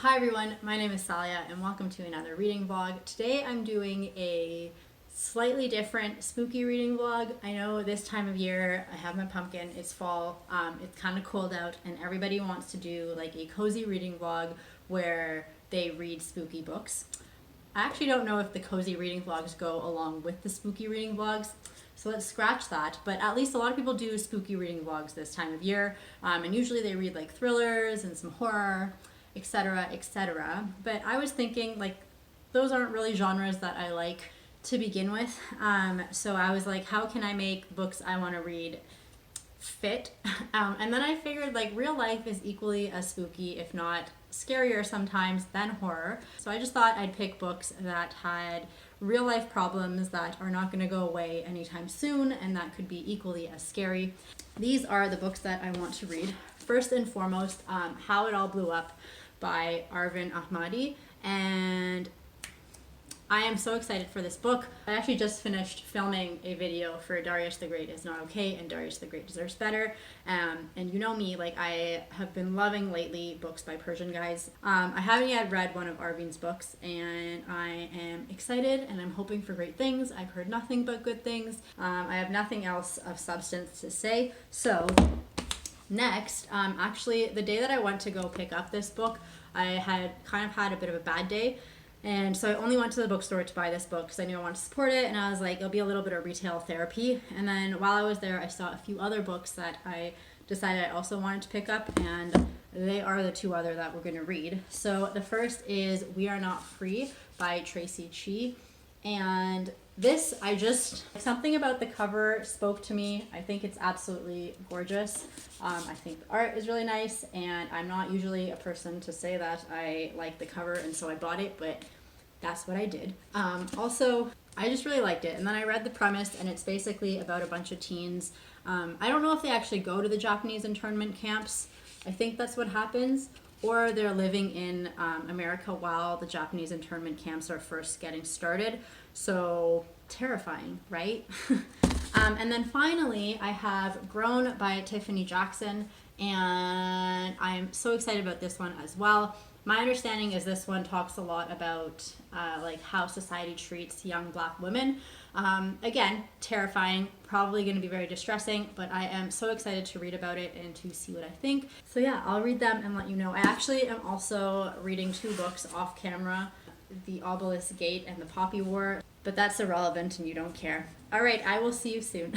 Hi everyone, my name is Salia and welcome to another reading vlog. Today I'm doing a slightly different spooky reading vlog. I know this time of year I have my pumpkin, it's fall, it's kind of cold out and everybody wants to do like a cozy reading vlog where they read spooky books. I actually don't know if the cozy reading vlogs go along with the spooky reading vlogs, so let's scratch that, but at least a lot of people do spooky reading vlogs this time of year, and usually they read like thrillers and some horror, etc., etc. But I was thinking like those aren't really genres that I like to begin with. So I was like, how can I make books I want to read fit? And then I figured like real life is equally as spooky, if not scarier sometimes, than horror. So I just thought I'd pick books that had real life problems that are not going to go away anytime soon and that could be equally as scary. These are the books that I want to read. First and foremost, How It All Blew Up by Arvin Ahmadi, and I am so excited for this book. I actually just finished filming a video for Darius the Great Is Not Okay and Darius the Great Deserves Better, and you know me, like I have been loving lately books by Persian guys. I haven't yet read one of Arvin's books and I am excited and I'm hoping for great things. I've heard nothing but good things. I have nothing else of substance to say, so next, actually the day that I went to go pick up this book, I had kind of had a bit of a bad day, and so I only went to the bookstore to buy this book because I knew I wanted to support it, and I was like, it'll be a little bit of retail therapy. And then while I was there, I saw a few other books that I decided I also wanted to pick up, and they are the two other that we're going to read. So the first is We Are Not Free by Tracy Chee, and this, something about the cover spoke to me. I think it's absolutely gorgeous. I think the art is really nice, and I'm not usually a person to say that I like the cover, and so I bought it, but that's what I did. Also, I just really liked it, and then I read the premise, and it's basically about a bunch of teens. I don't know if they actually go to the Japanese internment camps. I think that's what happens. Or they're living in America while the Japanese internment camps are first getting started. So terrifying, right? And then finally, I have Grown by Tiffany Jackson, and I'm so excited about this one as well. My understanding is this one talks a lot about like how society treats young Black women. Again, terrifying, probably going to be very distressing, but I am so excited to read about it and to see what I think. So yeah, I'll read them and let you know. I actually am also reading two books off camera, The Obelisk Gate and The Poppy War, but that's irrelevant and you don't care. All right, I will see you soon.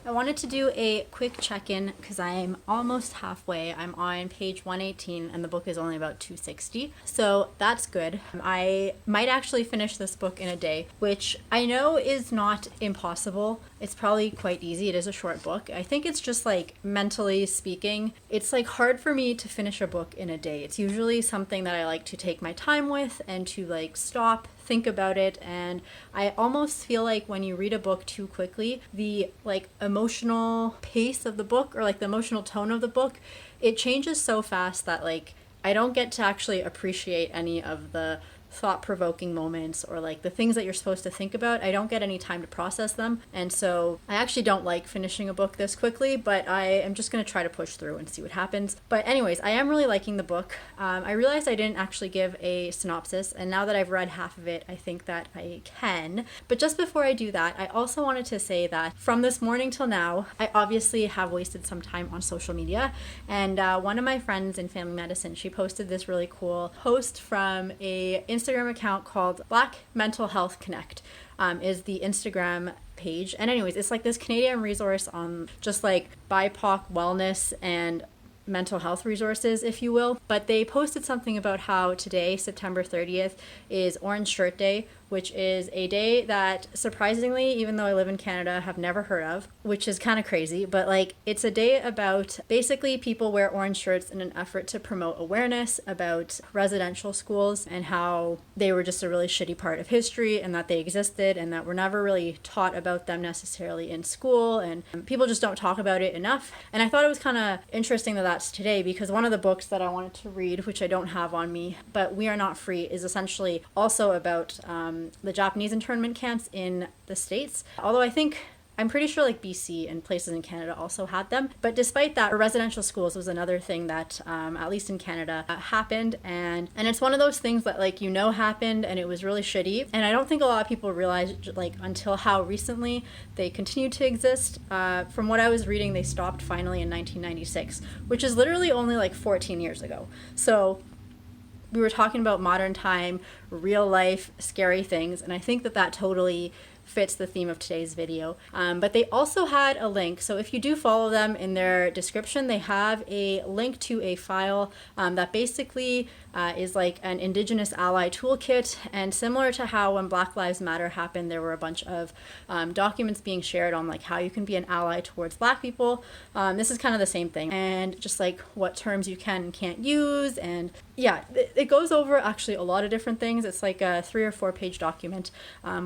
I wanted to do a quick check-in because I'm almost halfway. I'm on page 118 and the book is only about 260, so that's good. I might actually finish this book in a day, which I know is not impossible. It's probably quite easy. It is a short book. I think it's just like mentally speaking, it's like hard for me to finish a book in a day. It's usually something that I like to take my time with and to like stop, think about it, and I almost feel like when you read a book too quickly, the like emotional pace of the book or like the emotional tone of the book, it changes so fast that like I don't get to actually appreciate any of the thought-provoking moments or like the things that you're supposed to think about. I don't get any time to process them, and so I actually don't like finishing a book this quickly, but I am just going to try to push through and see what happens. But anyways, I am really liking the book. I realized I didn't actually give a synopsis, and now that I've read half of it, I think that I can. But just before I do that, I also wanted to say that from this morning till now, I obviously have wasted some time on social media, and one of my friends in family medicine, she posted this really cool post from a Instagram account called Black Mental Health Connect, is the Instagram page. And anyways, it's like this Canadian resource on just like BIPOC wellness and mental health resources, if you will. But they posted something about how today, September 30th, is Orange Shirt Day, which is a day that surprisingly, even though I live in Canada, I have never heard of, which is kind of crazy. But like, it's a day about basically people wear orange shirts in an effort to promote awareness about residential schools and how they were just a really shitty part of history and that they existed and that we're never really taught about them necessarily in school, and people just don't talk about it enough. And I thought it was kind of interesting that that's today, because one of the books that I wanted to read, which I don't have on me, but We Are Not Free, is essentially also about the Japanese internment camps in the States. Although I'm pretty sure like BC and places in Canada also had them. But despite that, residential schools was another thing that, at least in Canada, happened. And it's one of those things that like, happened and it was really shitty. And I don't think a lot of people realized like until how recently they continue to exist. From what I was reading, they stopped finally in 1996, which is literally only like 14 years ago. So we were talking about modern time, real life, scary things. And I think that totally fits the theme of today's video. But they also had a link. So if you do follow them in their description, they have a link to a file that basically is like an Indigenous Ally toolkit. And similar to how when Black Lives Matter happened, there were a bunch of documents being shared on like how you can be an ally towards Black people. This is kind of the same thing. And just like what terms you can and can't use. And yeah, it goes over actually a lot of different things. It's like a 3 or 4 page document,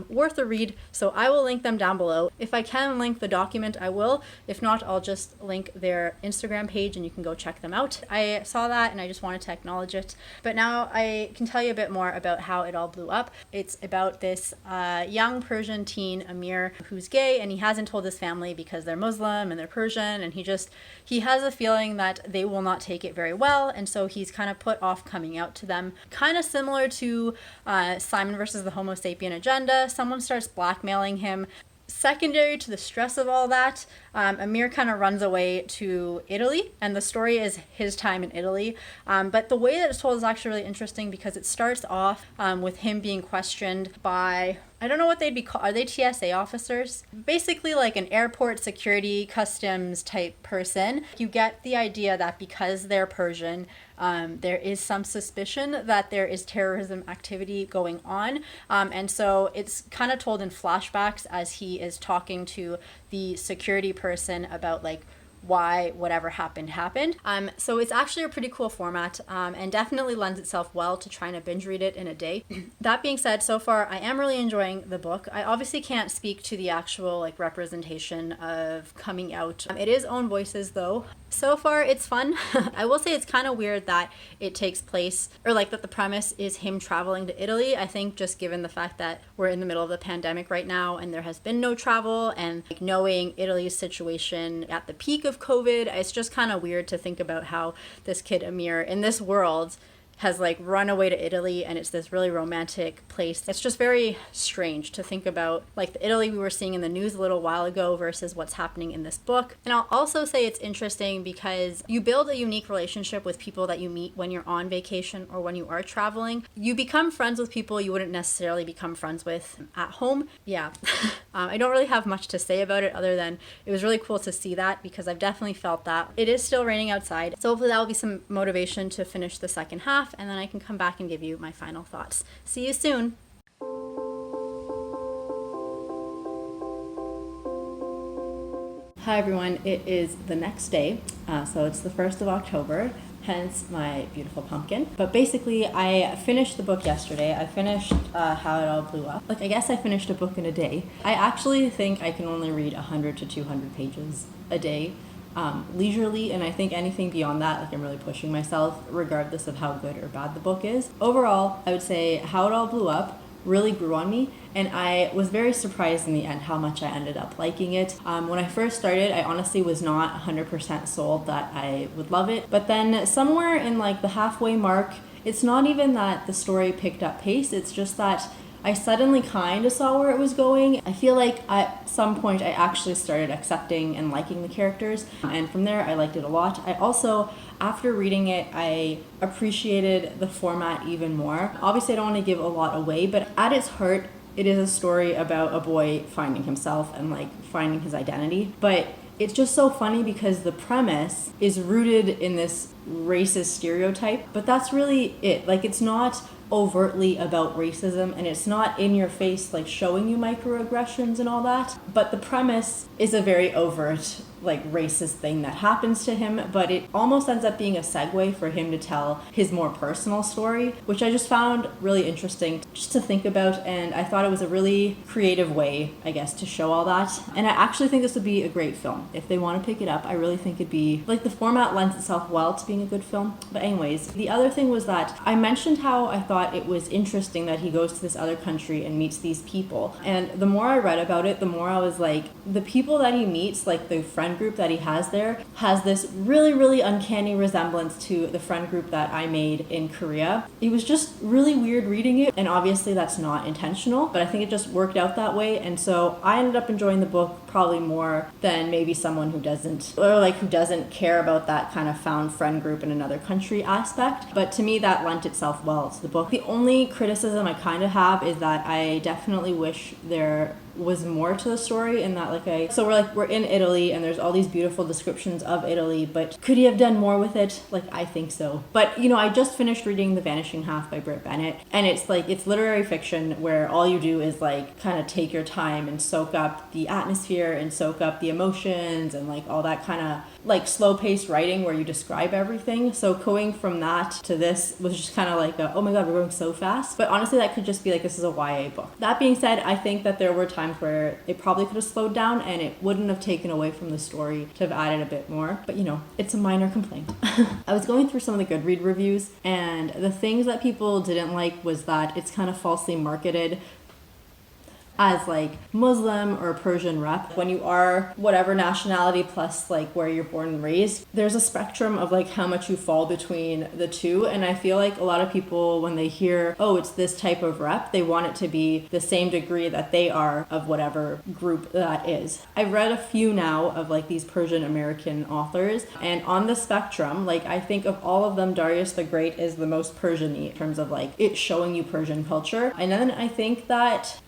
worth a read. So I will link them down below. If I can link the document, I will. If not, I'll just link their Instagram page and you can go check them out. I saw that and I just wanted to acknowledge it. But now I can tell you a bit more about how it all blew up. It's about this young Persian teen, Amir, who's gay, and he hasn't told his family because they're Muslim and they're Persian, and he has a feeling that they will not take it very well, and so he's kind of put off coming out to them. Kind of similar to Simon versus the Homo sapien agenda. Someone starts blackmailing him. Secondary to the stress of all that, Amir kind of runs away to Italy, and the story is his time in Italy. But the way that it's told is actually really interesting because it starts off with him being questioned by, I don't know what they'd be called. Are they TSA officers? Basically like an airport security customs type person. You get the idea that because they're Persian, there is some suspicion that there is terrorism activity going on. And so it's kind of told in flashbacks as he is talking to the security person about like why whatever happened. So it's actually a pretty cool format, and definitely lends itself well to trying to binge read it in a day. That being said, so far I am really enjoying the book. I obviously can't speak to the actual like representation of coming out. It is own voices though. So far it's fun. I will say it's kind of weird that it takes place, or like that the premise is him traveling to Italy. I think just given the fact that we're in the middle of the pandemic right now and there has been no travel, and like knowing Italy's situation at the peak of COVID, it's just kind of weird to think about how this kid Amir in this world has like run away to Italy, and it's this really romantic place. It's just very strange to think about like the Italy we were seeing in the news a little while ago versus what's happening in this book. And I'll also say it's interesting because you build a unique relationship with people that you meet when you're on vacation or when you are traveling. You become friends with people you wouldn't necessarily become friends with at home. Yeah. I don't really have much to say about it other than it was really cool to see that, because I've definitely felt that. It is still raining outside, so hopefully that will be some motivation to finish the second half, and then I can come back and give you my final thoughts. See you soon! Hi everyone, it is the next day, so it's the 1st of October, hence my beautiful pumpkin. But basically, I finished the book yesterday. I finished How It All Blew Up. Like, I guess I finished a book in a day. I actually think I can only read 100 to 200 pages a day, leisurely, and I think anything beyond that, like, I'm really pushing myself, regardless of how good or bad the book is. Overall, I would say How It All Blew Up really grew on me, and I was very surprised in the end how much I ended up liking it. When I first started, I honestly was not 100% sold that I would love it, but then somewhere in like the halfway mark, it's not even that the story picked up pace, it's just that I suddenly kind of saw where it was going. I feel like at some point I actually started accepting and liking the characters, and from there I liked it a lot. I also, after reading it, I appreciated the format even more. Obviously I don't want to give a lot away, but at its heart it is a story about a boy finding himself and like finding his identity. But it's just so funny because the premise is rooted in this racist stereotype, but that's really it. Like, it's not overtly about racism, and it's not in your face like showing you microaggressions and all that, but the premise is a very overt like racist thing that happens to him, but it almost ends up being a segue for him to tell his more personal story, which I just found really interesting just to think about, and I thought it was a really creative way, I guess, to show all that. And I actually think this would be a great film. If they want to pick it up, I really think it'd be, like, the format lends itself well to being a good film. But anyways, the other thing was that I mentioned how I thought it was interesting that he goes to this other country and meets these people, and the more I read about it, the more I was like, the people that he meets, like the friend group that he has there, has this really uncanny resemblance to the friend group that I made in Korea. It was just really weird reading it, and obviously that's not intentional, but I think it just worked out that way, and so I ended up enjoying the book probably more than maybe someone who doesn't, or like who doesn't care about that kind of found friend group in another country aspect. But to me, that lent itself well to the book. The only criticism I kind of have is that I definitely wish there was more to the story, in that we're in Italy and there's all these beautiful descriptions of Italy, but could he have done more with it? Like, I think so. But I just finished reading The Vanishing Half by Britt Bennett, and it's literary fiction where all you do is like kind of take your time and soak up the atmosphere and soak up the emotions and like all that kind of like slow-paced writing where you describe everything. So going from that to this was just kind of like oh my god, we're going so fast. But honestly, that could just be like, this is a YA book. That being said, I think that there were times where it probably could have slowed down and it wouldn't have taken away from the story to have added a bit more. But it's a minor complaint. I was going through some of the Goodread reviews, and the things that people didn't like was that it's kind of falsely marketed as like Muslim or Persian rep. When you are whatever nationality plus like where you're born and raised, there's a spectrum of like how much you fall between the two, and I feel like a lot of people, when they hear, oh, it's this type of rep, they want it to be the same degree that they are of whatever group that is. I've read a few now of like these Persian American authors, and on the spectrum, like I think of all of them, Darius the Great is the most Persian-y in terms of like it showing you Persian culture. And then I think that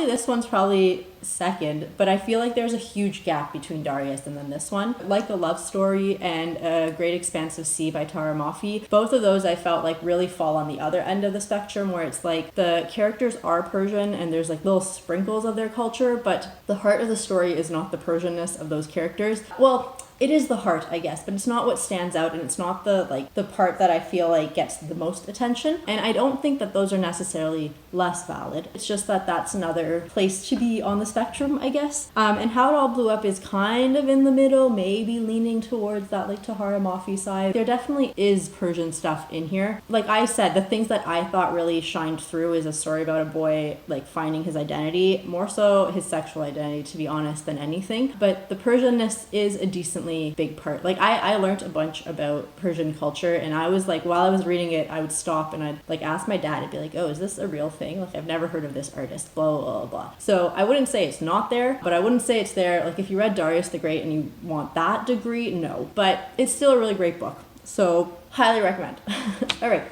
this one's probably second, but I feel like there's a huge gap between Darius and then this one. Like a Love Story and A Great Expanse of Sea by Tara Mafi, both of those I felt like really fall on the other end of the spectrum, where it's like the characters are Persian and there's like little sprinkles of their culture, but the heart of the story is not the Persianness of those characters. Well, it is the heart, I guess, but it's not what stands out, and it's not the part that I feel like gets the most attention. And I don't think that those are necessarily less valid. It's just that that's another place to be on the spectrum, I guess. And How It All Blew Up is kind of in the middle, maybe leaning towards that like Tahara Mafi side. There definitely is Persian stuff in here. Like I said, the things that I thought really shined through is a story about a boy like finding his identity, more so his sexual identity, to be honest, than anything. But the Persianness is a decently big part. Like I learned a bunch about Persian culture, and I was like, while I was reading it, I would stop and I'd like ask my dad, I'd be like, oh, is this a real thing? Like, I've never heard of this artist, blah, blah, blah. So I wouldn't say it's not there, but I wouldn't say it's there. Like, if you read Darius the Great and you want that degree, no. But it's still a really great book. So, highly recommend. All right.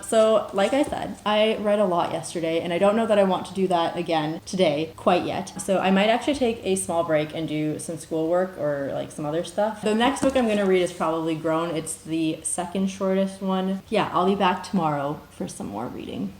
So like I said, I read a lot yesterday, and I don't know that I want to do that again today quite yet. So I might actually take a small break and do some schoolwork or like some other stuff. The next book I'm going to read is probably Grown. It's the second shortest one. Yeah, I'll be back tomorrow for some more reading.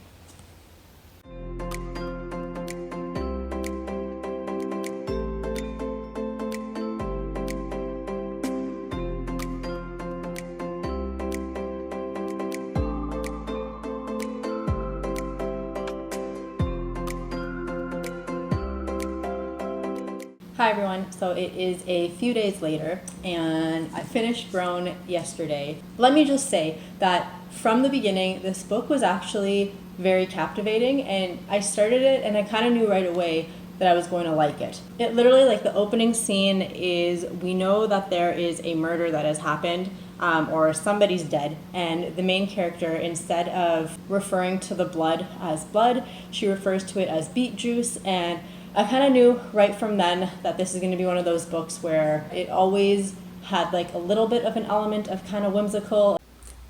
Hi everyone, so it is a few days later and I finished Grown yesterday. Let me just say that from the beginning, this book was actually very captivating, and I started it and I kind of knew right away that I was going to like it. It literally, like, the opening scene is, we know that there is a murder that has happened, or somebody's dead, and the main character, instead of referring to the blood as blood, she refers to it as beet juice. And I kind of knew right from then that this is going to be one of those books where it always had like a little bit of an element of kind of whimsical.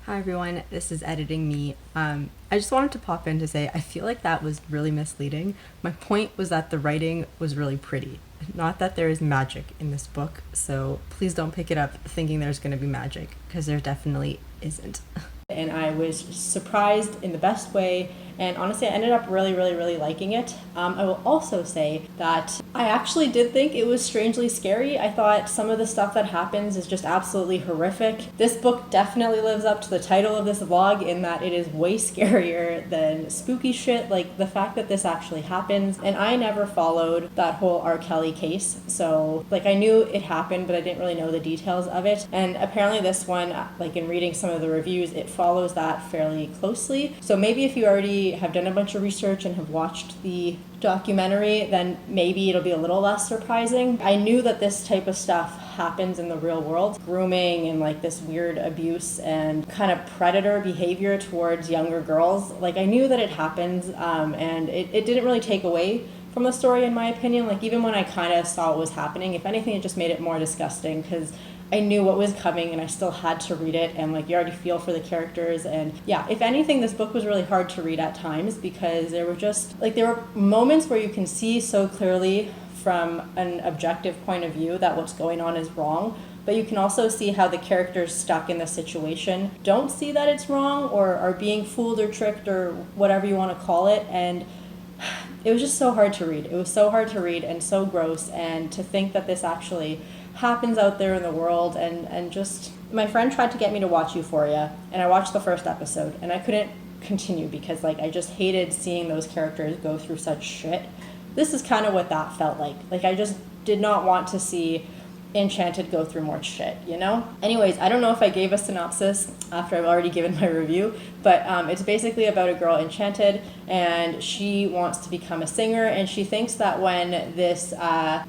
Hi everyone, this is Editing Me. I just wanted to pop in to say I feel like that was really misleading. My point was that the writing was really pretty, not that there is magic in this book, so please don't pick it up thinking there's going to be magic, because there definitely isn't. and I was surprised in the best way. And honestly, I ended up really liking it. I will also say that I actually did think it was strangely scary. I thought some of the stuff that happens is just absolutely horrific. This book definitely lives up to the title of this vlog in that it is way scarier than spooky shit, like the fact that this actually happens. And I never followed that whole R. Kelly case, so like I knew it happened, but I didn't really know the details of it. And apparently this one, like in reading some of the reviews, it follows that fairly closely. So maybe if you already have done a bunch of research and have watched the documentary, then maybe it'll be a little less surprising. I knew that this type of stuff happens in the real world. Grooming and like this weird abuse and kind of predator behavior towards younger girls. Like I knew that it happens, and it didn't really take away from the story in my opinion. Like even when I kind of saw what was happening, if anything, it just made it more disgusting because I knew what was coming and I still had to read it, and like you already feel for the characters. And yeah, if anything, this book was really hard to read at times because there were moments where you can see so clearly from an objective point of view that what's going on is wrong, but you can also see how the characters stuck in the situation don't see that it's wrong or are being fooled or tricked or whatever you want to call it. And it was just so hard to read. It was so hard to read and so gross, and to think that this actually happens out there in the world. And just, my friend tried to get me to watch Euphoria, and I watched the first episode and I couldn't continue because like I just hated seeing those characters go through such shit. This is kind of what that felt like. Like I just did not want to see Enchanted go through more shit, you know? Anyways, I don't know if I gave a synopsis after I've already given my review, but it's basically about a girl, Enchanted, and she wants to become a singer, and she thinks that when this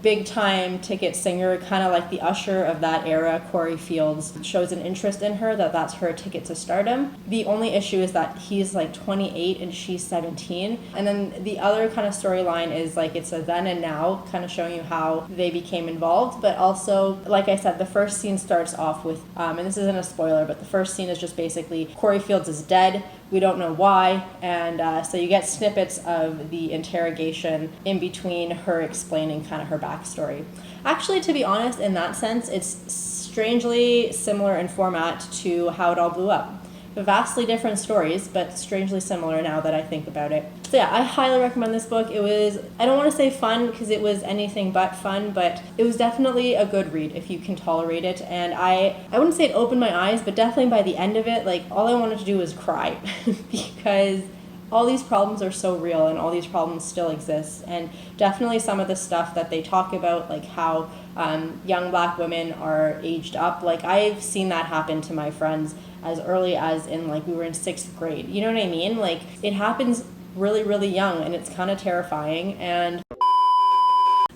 big time ticket singer, kind of like the Usher of that era, Corey Fields, shows an interest in her, that's her ticket to stardom. The only issue is that he's like 28 and she's 17. And then the other kind of storyline is like it's a then and now, kind of showing you how they became involved, but also, like I said, the first scene starts off with, and this isn't a spoiler, but the first scene is just basically Corey Fields is dead. We don't know why, and so you get snippets of the interrogation in between her explaining kind of her backstory. Actually, to be honest, in that sense, it's strangely similar in format to How It All Blew Up. Vastly different stories, but strangely similar now that I think about it. So yeah, I highly recommend this book. It was, I don't want to say fun because it was anything but fun, but it was definitely a good read if you can tolerate it. And I wouldn't say it opened my eyes, but definitely by the end of it, like all I wanted to do was cry because all these problems are so real and all these problems still exist. And definitely some of the stuff that they talk about, like how young Black women are aged up, like I've seen that happen to my friends as early as in like we were in 6th grade. You know what I mean? Like it happens really young, and it's kind of terrifying. And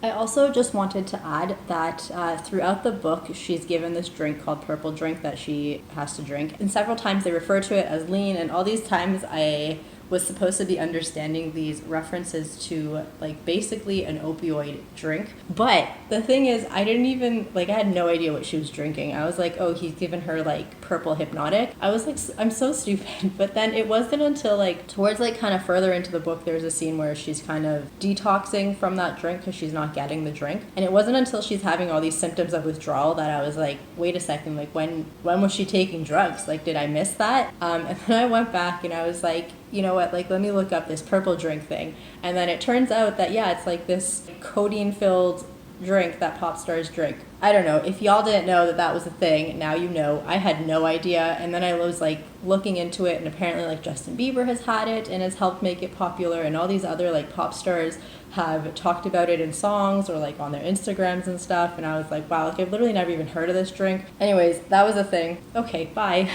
I also just wanted to add that throughout the book, she's given this drink called Purple Drink that she has to drink. And several times they refer to it as lean, and all these times I was supposed to be understanding these references to like basically an opioid drink. But the thing is, I didn't even, like I had no idea what she was drinking. I was like, oh, he's given her like purple hypnotic. I was like, I'm so stupid. But then it wasn't until like towards like kind of further into the book, there's a scene where she's kind of detoxing from that drink because she's not getting the drink. And it wasn't until she's having all these symptoms of withdrawal that I was like, wait a second, like when was she taking drugs? Like, did I miss that? And then I went back and I was like, you know what, like let me look up this purple drink thing. And then it turns out that yeah, it's like this codeine filled drink that pop stars drink. I don't know, if y'all didn't know that that was a thing, now you know. I had no idea. And then I was like looking into it, and apparently like Justin Bieber has had it and has helped make it popular, and all these other like pop stars have talked about it in songs or like on their Instagrams and stuff. And I was like, wow, like I've literally never even heard of this drink. Anyways, that was a thing. Okay, bye.